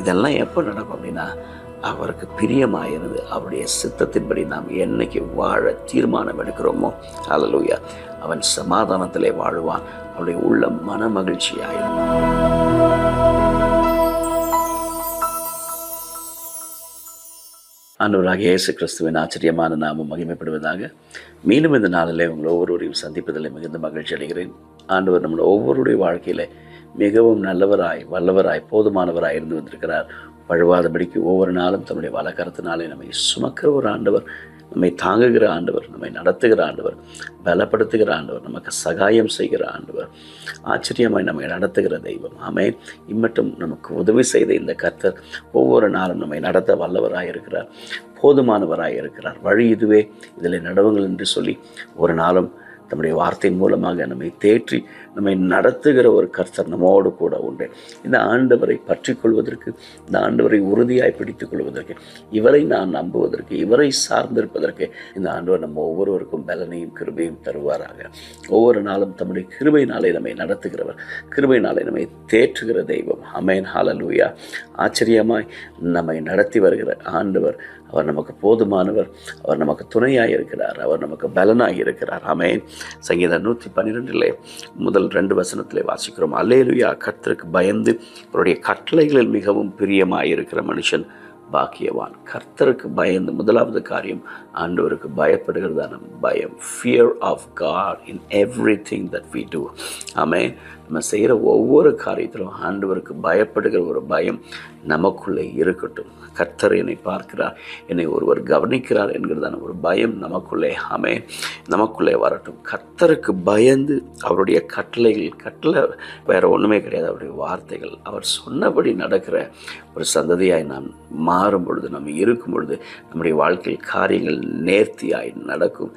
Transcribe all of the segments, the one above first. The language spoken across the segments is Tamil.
இதெல்லாம் எப்போ நடக்கும் அப்படின்னா, அவருக்கு பிரியமாயிருந்து அவருடைய சித்தத்தின்படி நாம் என்னைக்கு வாழ தீர்மானம் எடுக்கிறோமோ, ஹல்லேலூயா, அவன் சமாதானத்திலே வாழ்வான். அவருடைய உள்ளம் மன மகிழ்ச்சியாயிருக்கும். ஆண்டவராகிய இயேசு கிறிஸ்துவின் ஆச்சரியமான நாமம் மகிமைப்படுவதாக. மீண்டும் இந்த நாளிலே உங்களை ஒவ்வொருவரையும் சந்திப்பதில் மிகுந்த மகிழ்ச்சி அடைகிறேன். ஆண்டவர் நம்மளை ஒவ்வொருடைய வாழ்க்கையில் மிகவும் நல்லவராய், வல்லவராய், போதுமானவராய் இருந்து வந்திருக்கிறார். வழுவாதபடிக்கு ஒவ்வொரு நாளும் தன்னுடைய வலக்கரத்தினாலே நம்மை சுமக்கிற ஒரு ஆண்டவர், நம்மை தாங்குகிற ஆண்டவர், நம்மை நடத்துகிற ஆண்டவர், பலப்படுத்துகிற ஆண்டவர், நமக்கு சகாயம் செய்கிற ஆண்டவர், ஆச்சரியமாய் நம்மை நடத்துகிற தெய்வம். ஆமென். இம்மட்டும் நமக்கு உதவி செய்த இந்த கர்த்தர் ஒவ்வொரு நாளும் நம்மை நடத்த வல்லவராய் இருக்கிறார், போதுமானவராய் இருக்கிறார். வழி இதுவே, இதில் நடவுங்கள் என்று சொல்லி ஒரு நாளும் நம்முடைய வார்த்தையின் மூலமாக நம்மை தேற்றி நம்மை நடத்துகிற ஒரு கர்த்தர் நம்மோடு கூட உண்டு. இந்த ஆண்டவரை பற்றி கொள்வதற்கு, இந்த ஆண்டவரை உறுதியாய் பிடித்துக் கொள்வதற்கு, இவரை நான் நம்புவதற்கு, இவரை சார்ந்திருப்பதற்கு இந்த ஆண்டவர் நம்ம ஒவ்வொருவருக்கும் பலனையும் கிருபையும் தருவாராக. ஒவ்வொரு நாளும் தம்முடைய கிருபையினாலே நம்மை நடத்துகிறவர், கிருபையினாலே நம்மை தேற்றுகிற தெய்வம். ஆமென். ஹல்லேலூயா. ஆச்சரியமாய் நம்மை நடத்தி வருகிற ஆண்டவர், அவர் நமக்கு போதுமானவர், அவர் நமக்கு துணையாக இருக்கிறார், அவர் நமக்கு பலனாக இருக்கிறார். ஆமென். சங்கீதம் 112 முதல் 2 வசனத்திலே வாசிக்கிறோம். அல்லேலூயா. கர்த்தருக்கு பயந்து அவருடைய கட்டளைகளில் மிகவும் பிரியமாயிருக்கிற மனுஷன் பாக்கியவான். கர்த்தருக்கு பயந்து, முதலாவது காரியம் ஆண்டவருக்கு பயப்படுகிறதான பயம். Fear of God in everything that we do. Amen. நம்ம செய்கிற ஒவ்வொரு காரியத்திலும் ஆண்டவருக்கு பயப்படுகிற ஒரு பயம் நமக்குள்ளே இருக்கட்டும். கர்த்தர் என்னை பார்க்கிறார், என்னை ஒருவர் கவனிக்கிறார் என்கிறதான ஒரு பயம் நமக்குள்ளே, ஆமென், நமக்குள்ளே வரட்டும். கர்த்தருக்கு பயந்து அவருடைய கட்டளை வேற ஒன்றுமே கிடையாது, அவருடைய வார்த்தைகள், அவர் சொன்னபடி நடக்கிற ஒரு சந்ததியாய் நாம் மாறும் பொழுது, நம்ம இருக்கும் பொழுது நம்முடைய வாழ்க்கையில் காரியங்கள் நேர்த்தியாய் நடக்கும்,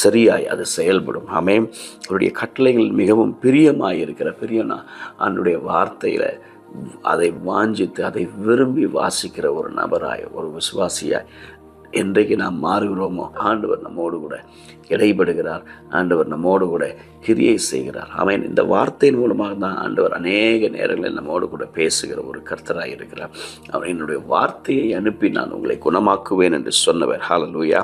சரியாய் அது செயல்படும். ஆமென். அவருடைய கட்டளைகள் மிகவும் பிரியமாய் இருக்கிற, பிரியனா அவனுடைய வார்த்தையில் அதை வாஞ்சித்து அதை விரும்பி வாசிக்கிற ஒரு நபராய், ஒரு விசுவாசியாய் என்றைக்கு நாம் மாறுகிறோமோ ஆண்டவர் நம்மோடு கூட இடைபடுகிறார், ஆண்டவர் நம்மோடு கூட கிரியை செய்கிறார். ஆமென். இந்த வார்த்தையின் மூலமாக தான் ஆண்டவர் அநேக நேரங்களில் நம்மோடு கூட பேசுகிற ஒரு கர்த்தராக இருக்கிறார். அவர் என்னுடைய வார்த்தையை அனுப்பி நான் உங்களை குணமாக்குவேன் என்று சொன்னவர். ஹல்லேலூயா.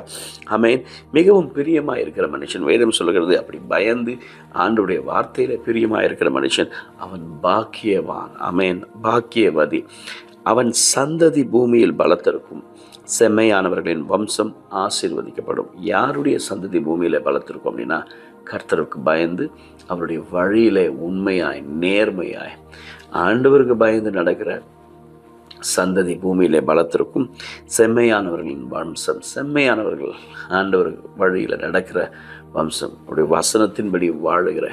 ஆமென். மிகவும் பிரியமாக இருக்கிற மனுஷன், வேதம் சொல்கிறது, அப்படி பயந்து ஆண்டவருடைய வார்த்தையில் பிரியமாக இருக்கிற மனுஷன் அவன் பாக்கியவான். ஆமென். பாக்கியவதி. அவன் சந்ததி பூமியில் பலத்திருக்கும், செம்மையானவர்களின் வம்சம் ஆசீர்வதிக்கப்படும். யாருடைய சந்ததி பூமியில் பலத்திருக்கும் அப்படின்னா, கர்த்தருக்கு பயந்து அவருடைய வழியிலே உண்மையாய், நேர்மையாய், ஆண்டவருக்கு பயந்து நடக்கிற சந்ததி பூமியிலே பலத்திருக்கும். செம்மையானவர்களின் வம்சம், செம்மையானவர்கள் ஆண்டவர் வழியில் நடக்கிற வம்சம், அவருடைய வசனத்தின்படி வாழுகிற,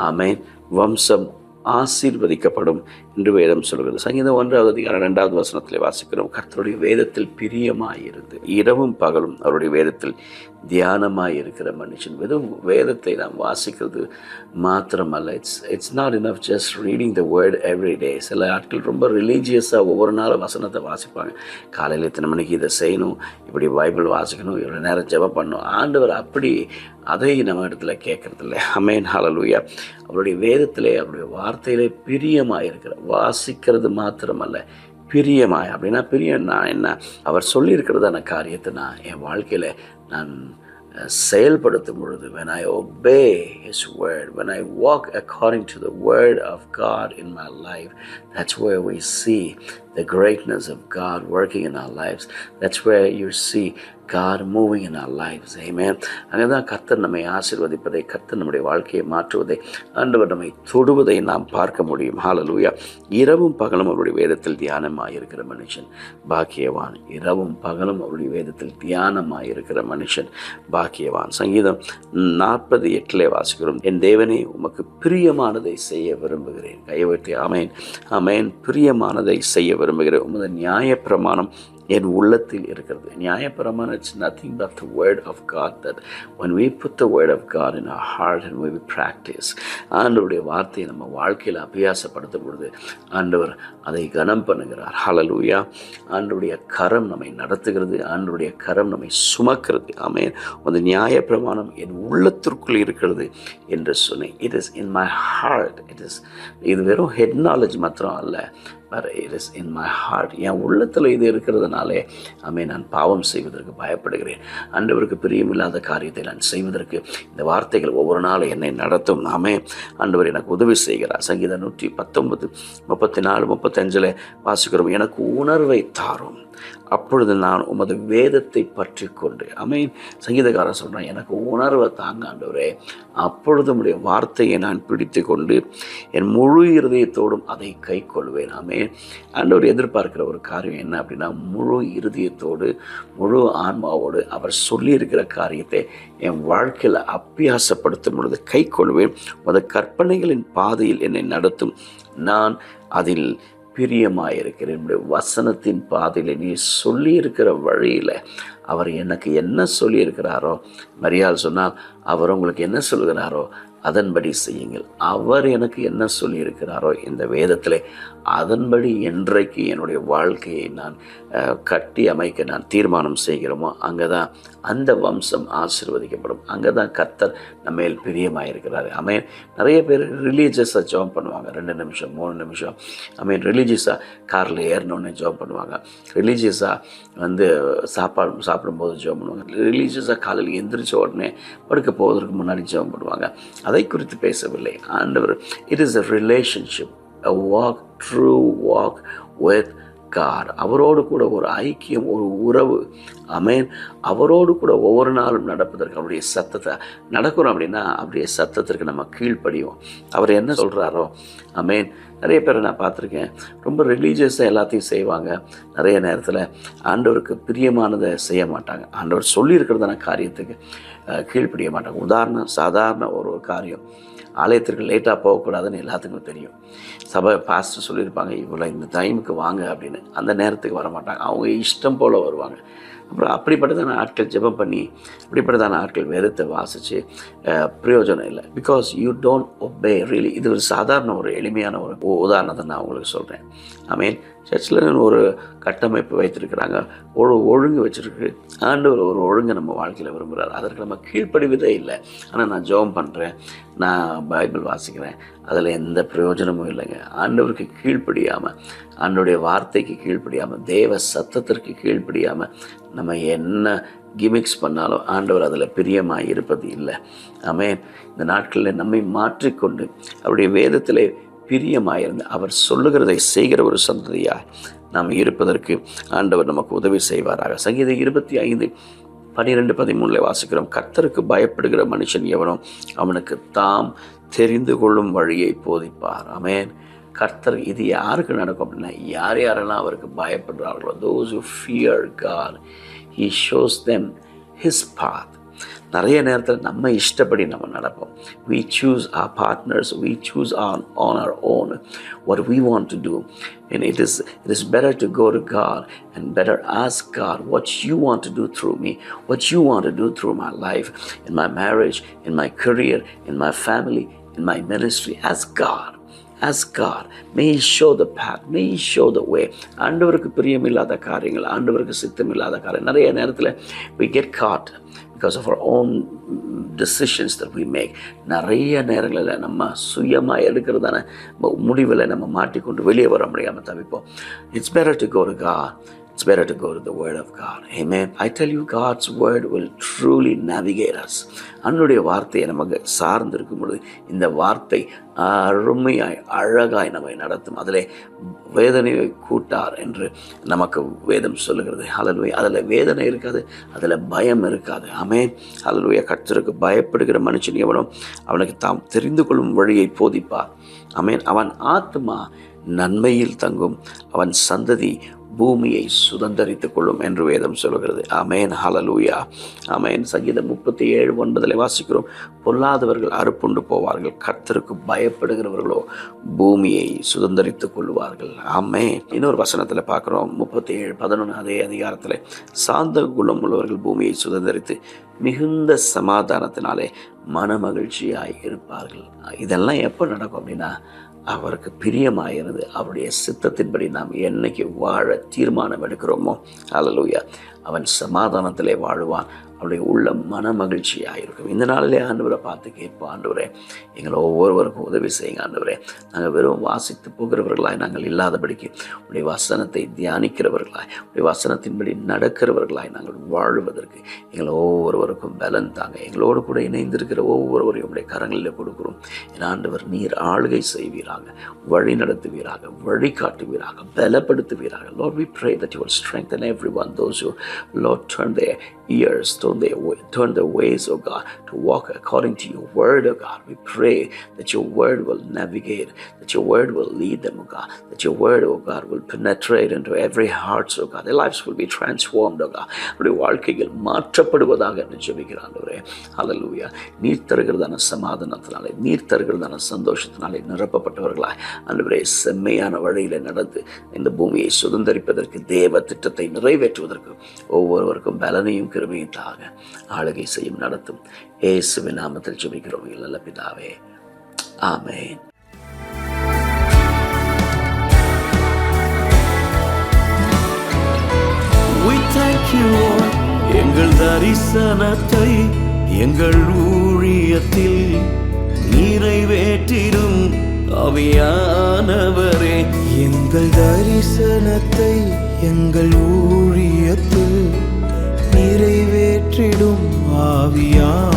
ஆமென், வம்சம் ஆசீர்வதிக்கப்படும் என்று வேதம் சொல்கிறது. சங்கீதம் 1:2 வசனத்திலே வாசிக்கிறோம். கர்த்தருடைய வேதத்தில் பிரியமாயிருந்து இரவும் பகலும் அவருடைய வேதத்தில் தியானமாய் இருக்கிற மனுஷன். வெறும் வேதத்தை நாம் வாசிக்கிறது மாத்திரமல்ல, it's not enough just reading the word every day. சில ஆட்கள் ரொம்ப ரிலீஜியஸாக ஒவ்வொரு நாளும் வசனத்தை வாசிப்பாங்க. காலையில் இத்தனை மணிக்கு இதை செய்யணும், இப்படி பைபிள் வாசிக்கணும், இவ்வளோ நேரம் ஜெபம் பண்ணணும். ஆண்டவர் அப்படி அதை நம்ம இடத்துல கேட்கறதில்ல. ஆமென். ஹல்லேலூயா. அவருடைய வேதத்திலே, அவருடைய வார்த்தையிலே பிரியமாக இருக்கிற, வாசிக்கிறது மாத்திரமல்ல, பிரியமாய். அப்படின்னா பிரியம்னா என்ன? அவர் சொல்லியிருக்கிறதான காரியத்தை நான் என் வாழ்க்கையில் நான் செயல்படுத்தும் பொழுது, when I obey His word, when I walk according to the word of God in my life, that's where we see the greatness of God working in our lives. That's where you see God moving in our lives. Amen. அங்கே தான் கர்த்தர் நம்மை ஆசீர்வதிப்பதை, கர்த்தர் நம்முடைய வாழ்க்கையை மாற்றுவதை, ஆண்டவர் நம்மை தொடுவதை நாம் பார்க்க முடியும். ஹல்லேலூயா. இரவும் பகலும் அவருடைய வேதத்தில் தியானமாக இருக்கிற மனுஷன் பாக்கியவான். இரவும் பகலும் அவருடைய வேதத்தில் தியானமாக இருக்கிற மனுஷன் பாக்கியவான். சங்கீதம் 48 வாசிக்கிறோம். என் தேவனே, உமக்கு பிரியமானதை செய்ய விரும்புகிறேன். கையெழுத்து. ஆமென். ஆமென். பிரியமானதை செய்ய விரும்புகிறேன். உமது நியாயப்பிரமாணம் என் உள்ளத்தில் இருக்கிறது. நியாயப்பிரமாணம், it's nothing but the word of God, that when we put the word of God in our heart and we practice, ஆண்டவருடைய வார்த்தையை நம்ம வாழ்க்கையில் அபியாசப்படுத்தும் பொழுது ஆண்டவர் அதை கனம் பண்ணுகிறார். ஹல்லேலூயா. ஆண்டவருடைய கரம் நம்மை நடத்துகிறது, ஆண்டவருடைய கரம் நம்மை சுமக்கிறது. ஆமென். அந்த நியாயப்பிரமாணம் என் உள்ளத்திற்குள் இருக்கிறது என்று சொன்னேன். It is in my heart. இது வெறும் ஹெட் நாலேஜ் மாத்திரம் அல்ல, but it is in my heart. என் உள்ளத்தில் இது இருக்கிறதுனாலே நான் பாவம் செய்வதற்கு பயப்படுகிறேன். ஆண்டவருக்கு பிரியமில்லாத காரியத்தை நான் செய்வதற்கு இந்த வார்த்தைகள் ஒவ்வொரு நாளும் என்னை நடத்தும். ஆண்டவர் எனக்கு உதவி செய்கிறார். சங்கீதம் 119 34 35 வாசிக்கிறோம். எனக்கு உணர்வை தாரும், அப்பொழுது நான் உமது வேதத்தை பற்றி கொண்டு. சங்கீதக்காரன் சொல்கிறான், எனக்கு உணர்வை தாங்க ஆண்டவரே, அப்பொழுது உம்முடைய வார்த்தையை நான் பிடித்து கொண்டு என் முழு இருதயத்தோடும் அதை கை கொள்வேன். ஆண்டவர் எதிர்பார்க்கிற ஒரு காரியம் என்ன அப்படின்னா, முழு இருதயத்தோடு முழு ஆன்மாவோடு அவர் சொல்லியிருக்கிற காரியத்தை என் வாழ்க்கையில் அபியாசப்படுத்தும் பொழுது கை கொள்வேன். உமது கற்பனைகளின் பாதையில் என்னை நடத்தும், நான் அதில் பிரியமாயிருக்கிறேன். என்னுடைய வசனத்தின் பாதையில் நீ சொல்லியிருக்கிற வழியில் அவர் எனக்கு என்ன சொல்லியிருக்கிறாரோ, மரியாள் சொன்னால் அவர் உங்களுக்கு என்ன சொல்கிறாரோ அதன்படி செய்யுங்கள். அவர் எனக்கு என்ன சொல்லியிருக்கிறாரோ இந்த வேதத்தில் அதன்படி என்றைக்கு என்னுடைய வாழ்க்கையை நான் கட்டி அமைக்க நான் தீர்மானம் செய்கிறோமோ அங்கே தான் அந்த வம்சம் ஆசீர்வதிக்கப்படும். அங்கே தான் கர்த்தர் நம்ம மேல் பிரியமாயிருக்கிறாரு. நிறைய பேர் ரிலீஜியஸாக ஜாப் பண்ணுவாங்க, 2 நிமிஷம் 3 நிமிஷம். ரிலீஜியஸாக காரில் ஏறினோடனே ஜாப் பண்ணுவாங்க, ரிலீஜியஸாக சாப்பிடும்போது ஜாப் பண்ணுவாங்க, ரிலீஜியஸாக காலையில் எந்திரிச்ச உடனே படுக்க போவதற்கு முன்னாடி ஜாப் பண்ணுவாங்க. அதை குறித்து பேசவில்லை ஆண்டவர். It is a relationship, a walk, true walk with God. அவரோடு கூட ஒரு ஐக்கியம், ஒரு உறவு. அவரோடு கூட ஒவ்வொரு நாளும் நடப்பதற்கு அவருடைய சத்தத்தை நடக்கணும் அப்படின்னா அவருடைய சத்தத்திற்கு நம்ம கீழ்ப்படிவோம். அவர் என்ன சொல்கிறாரோ. நிறைய பேரை நான் பார்த்துருக்கேன், ரொம்ப ரிலீஜியஸாக எல்லாத்தையும் செய்வாங்க, நிறைய நேரத்தில் ஆண்டவருக்கு பிரியமானதை செய்ய மாட்டாங்க. ஆண்டவர் சொல்லியிருக்கிறதான காரியத்துக்கு கீழ்ப்படிய மாட்டாங்க. சாதாரண ஒரு காரியம், ஆலயத்திற்கு லேட்டாக போகக்கூடாதுன்னு எல்லாத்துக்கும் தெரியும். சபை பாஸ்டர் சொல்லியிருப்பாங்க, இவ்வளோ இந்த டைமுக்கு வாங்க அப்படின்னு. அந்த நேரத்துக்கு வர மாட்டாங்க, அவங்க இஷ்டம் போல் வருவாங்க. அப்புறம் அப்படிப்பட்டதான ஆட்கள் ஜெபம் பண்ணி, அப்படிப்பட்டதான ஆட்கள் வேதத்தை வாசித்து பிரயோஜனம் இல்லை. Because you don't obey really. இது ஒரு சாதாரண ஒரு எளிமையான ஒரு உதாரணத்தை நான் உங்களுக்கு சொல்கிறேன். சர்ச்சில் ஒரு கட்டமைப்பு வைத்திருக்கிறாங்க, ஒரு ஒழுங்கு வச்சுருக்கு. ஆண்டவர் ஒரு ஒழுங்கை நம்ம வாழ்க்கையில் விரும்புகிறார். அதற்கு நம்ம கீழ்ப்படிவதே இல்லை. ஆனால் நான் ஜெபம் பண்ணுறேன், நான் பைபிள் வாசிக்கிறேன், அதில் எந்த பிரயோஜனமும் இல்லைங்க. ஆண்டவருக்கு கீழ்ப்படியாமல், ஆண்டவருடைய வார்த்தைக்கு கீழ்ப்படியாமல், தேவ சத்தத்திற்கு கீழ்ப்படியாமல் நம்ம என்ன கிமிக்ஸ் பண்ணாலும் ஆண்டவர் அதில் பிரியமாக இருப்பது இல்லை. இந்த நாட்களில் நம்மை மாற்றிக்கொண்டு அவருடைய வேதத்திலே பிரியமாயிருந்து அவர் சொல்லுகிறதை செய்கிற ஒரு சந்ததியாக நாம் இருப்பதற்கு ஆண்டவர் நமக்கு உதவி செய்வாராக. சங்கீதம் 25 12 13 வாசிக்கிறோம். கர்த்தருக்கு பயப்படுகிற மனுஷன் எவனோ அவனுக்கு தாம் தெரிந்து கொள்ளும் வழியை போதிப்பார். கர்த்தர் இது யாருக்கு நடக்கும் அப்படின்னா, யாரெல்லாம் அவருக்கு பயப்படுறார்களோ, those who fear God, he shows them his path. நிறைய நேரத்தில் நம்ம இஷ்டப்படி நம்ம நடப்போம். We choose our partners, we choose on our own what we want to do, and it is better to go to God and better ask God what you want to do through me, what you want to do through my life, in my marriage, in my career, in my family, in my ministry. Ask God. May He show the path. May He show the way. ஆண்டவருக்கு பிரியமில்லாத காரியங்கள், ஆண்டவருக்கு சித்தமில்லாத காரியம் நிறைய நேரத்தில் we get caught because of our own decisions that we make. நிறைய நேரங்களில் நம்ம சுயமாக எடுக்கிறதான முடிவில் நம்ம மாட்டிக்கொண்டு வெளியே வர முடியாமல் தவிப்போம். It's better to go to God. It's better to go to the Word of God. Amen. I tell you, God's Word will truly navigate us. அவனுடைய வார்த்தையை நமக்கு சார்ந்திருக்கும் பொழுது இந்த வார்த்தை அருமையாய் அழகாய் நம்மை நடத்தும். அதில் வேதனையை கூட்டார் என்று நமக்கு வேதம் சொல்லுகிறது. ஹல்லேலூயா. அதில் வேதனை இருக்காது, அதில் பயம் இருக்காது. ஹல்லேலூயா. கர்த்தருக்கு பயப்படுகிற மனுஷன் எவனோ அவனுக்கு தாம் தெரிந்து கொள்ளும் வழியை போதிப்பார். அவன் ஆத்மா நன்மையில் தங்கும், அவன் சந்ததி பூமியை சுதந்தரித்துக் கொள்ளும் என்று வேதம் சொல்கிறது. ஹல்லேலூயா. சங்கீதம் 37:9 வாசிக்கிறோம். பொல்லாதவர்கள் அறுப்புண்டு போவார்கள், கர்த்தருக்கு பயப்படுகிறவர்களோ பூமியை சுதந்தரித்துக் கொள்வார்கள். இன்னொரு வசனத்தில் பார்க்குறோம், 37:11 அதே அதிகாரத்தில், சாந்த குணம் உள்ளவர்கள் பூமியை சுதந்தரித்து மிகுந்த சமாதானத்தினாலே மனமகிழ்ச்சியாய் இருப்பார்கள். இதெல்லாம் எப்போ நடக்கும் அப்படின்னா, அவருக்கு பிரியமாயிருந்து அவருடைய சித்தத்தின்படி நாம் என்னைக்கு வாழ தீர்மானம் எடுக்கிறோமோ, ஹல்லேலூயா, அவன் சமாதானத்திலே வாழுவான், அவருடைய உள்ள மன மகிழ்ச்சியாக இருக்கும். இந்த நாளிலே ஆண்டவரை பார்த்து கேட்போம், ஆண்டவரே எங்களை ஒவ்வொருவருக்கும் உதவி செய்யுங்க ஆண்டவரே. நாங்கள் வெறும் வாசித்து போகிறவர்களாய் நாங்கள் இல்லாதபடிக்கு உடைய வசனத்தை தியானிக்கிறவர்களாய், உடைய வசனத்தின்படி நடக்கிறவர்களாய் நாங்கள் வாழ்வதற்கு எங்களை ஒவ்வொருவருக்கும் பலன் தாங்க. எங்களோடு கூட இணைந்திருக்கிற ஒவ்வொருவரையும் உடைய கரங்களில் கொடுக்கிறோம். என் ஆண்டவர் நீர் ஆளுகை செய்வீராக, வழி நடத்துவீராக, வழிகாட்டுவீராக, பலப்படுத்துவீராக. Lord, we pray that you will strengthen everyone, those who, Lord, turn their ears, turn their ways, oh God, to walk according to your word, oh God. We pray that your word will navigate, that your word will lead them, oh God, that your word, oh God, will penetrate into every heart, oh God. Their lives will be transformed, oh God. அவருடைய வாழ்க்கைகள் மாற்றப்படுவதாக என்று ஜெபிக்கிறேன் ஆண்டவரே. ஹல்லேலூயா. நீர் தருகிறதான சமாதானத்தினாலே, நீர் தருகிறதான சந்தோஷத்தினாலே நிரப்பப்பட்டவர்களாய் ஆண்டவரே செம்மையான வழியிலே நடந்து இந்த பூமியை சுதந்தரிப்பதற்கு, தேவ திட்டத்தை நிறைவேற்றுவதற்கு ஒவ்வொருவருக்கும் பலனையும் கிருபையும் தாங்க. ஆளுகை செய்யும் நடத்தும் இயேசுவின் நாமத்தில் ஜெபிக்கிறோம் நல்ல பிதாவே, ஆமென். We thank you, Lord. எங்கள் தரிசனத்தை எங்கள் ஊழியத்தில் நிறைவேற்றிடும் ஆவியானவரே. எங்கள் தரிசனத்தை எங்கள் ஊழியத்தில் நிறைவேற்றிடும் ஆவியானவரே.